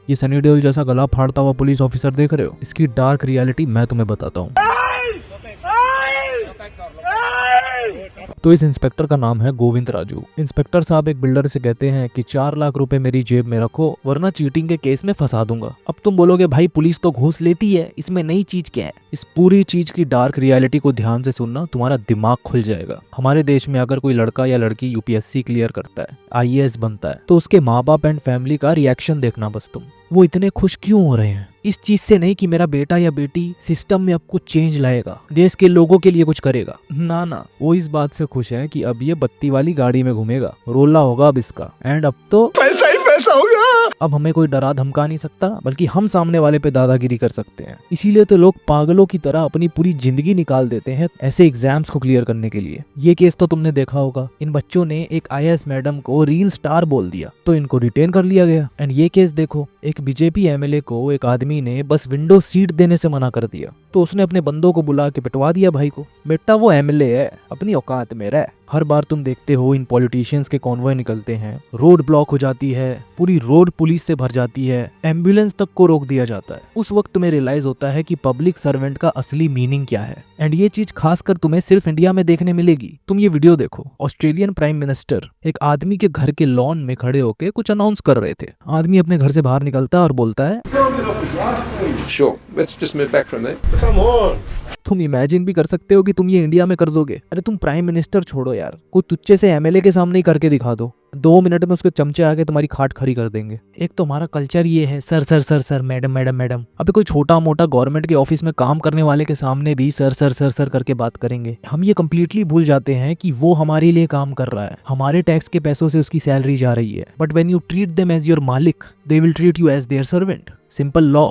ये सनी देओल जैसा गला फाड़ता हुआ पुलिस ऑफिसर देख रहे हो, इसकी डार्क रियलिटी मैं तुम्हें बताता हूँ। तो इस इंस्पेक्टर का नाम है गोविंद राजू। इंस्पेक्टर साहब एक बिल्डर से कहते हैं कि 4 लाख रुपए मेरी जेब में रखो वरना चीटिंग के केस में फंसा दूंगा। अब तुम बोलोगे भाई पुलिस तो घूस लेती है, इसमें नई चीज क्या है? इस पूरी चीज की डार्क रियलिटी को ध्यान से सुनना, तुम्हारा दिमाग खुल जाएगा। हमारे देश में अगर कोई लड़का या लड़की यूपीएससी क्लियर करता है, आईएएस बनता है, तो उसके माँ बाप एंड फैमिली का रिएक्शन देखना बस तुम। वो इतने खुश क्यों हो रहे हैं? इस चीज से नहीं कि मेरा बेटा या बेटी सिस्टम में अब कुछ चेंज लाएगा, देश के लोगों के लिए कुछ करेगा। ना, वो इस बात से खुश है कि अब ये बत्ती वाली गाड़ी में घूमेगा, रोला होगा अब इसका, एंड अब तो पैसा ही पैसा होगा। अब हमें कोई डरा धमका नहीं सकता, बल्कि हम सामने वाले पे दादागिरी कर सकते हैं। इसीलिए तो लोग पागलों की तरह अपनी पूरी जिंदगी निकाल देते हैं ऐसे एग्जाम्स को क्लियर करने के लिए। ये केस तो तुमने देखा होगा, इन बच्चों ने एक आईएएस मैडम को रील स्टार बोल दिया तो इनको डिटेन कर लिया गया। एंड ये केस देखो, एक बीजेपी एमएलए को एक आदमी ने बस विंडो सीट देने से मना कर दिया, तो उसने अपने बंदों को बुला के पिटवा दिया भाई को। बेटा वो एमएलए है, अपनी औकात में रह। हर बार तुम देखते हो इन पॉलिटिशियंस के कॉन्वॉय निकलते हैं, रोड ब्लॉक हो जाती है, पूरी रोड पुलिस से भर जाती है, एम्बुलेंस तक को रोक दिया जाता है। उस वक्त तुम्हें रियलाइज होता है कि पब्लिक सर्वेंट का असली मीनिंग क्या है। एंड ये चीज खासकर तुम्हें सिर्फ इंडिया में देखने मिलेगी। तुम ये वीडियो देखो, ऑस्ट्रेलियन प्राइम मिनिस्टर एक आदमी के घर के लॉन में खड़े होके कुछ अनाउंस कर रहे थे। आदमी अपने घर से बाहर निकलता है और बोलता है, Sure, let's just move back from there. Come on. तुम इमेजिन भी कर सकते हो कि तुम ये इंडिया में कर दोगे? अरे तुम प्राइम मिनिस्टर छोड़ो यार, कोई तुच्चे से एमएलए के सामने ही करके दिखा दो, 2 मिनट में उसके चमचे आके तुम्हारी खाट खड़ी कर देंगे। एक तो हमारा कल्चर ये है, sir sir sir sir, madam madam madam. अबे कोई छोटा मोटा गवर्नमेंट के ऑफिस में काम करने वाले के सामने भी सर सर सर सर करके बात करेंगे। हम ये कम्प्लीटली भूल जाते हैं कि वो हमारे लिए काम कर रहा है, हमारे टैक्स के पैसों से उसकी सैलरी जा रही है। But when you treat them as your मालिक, they will treat you as their servant. Simple law.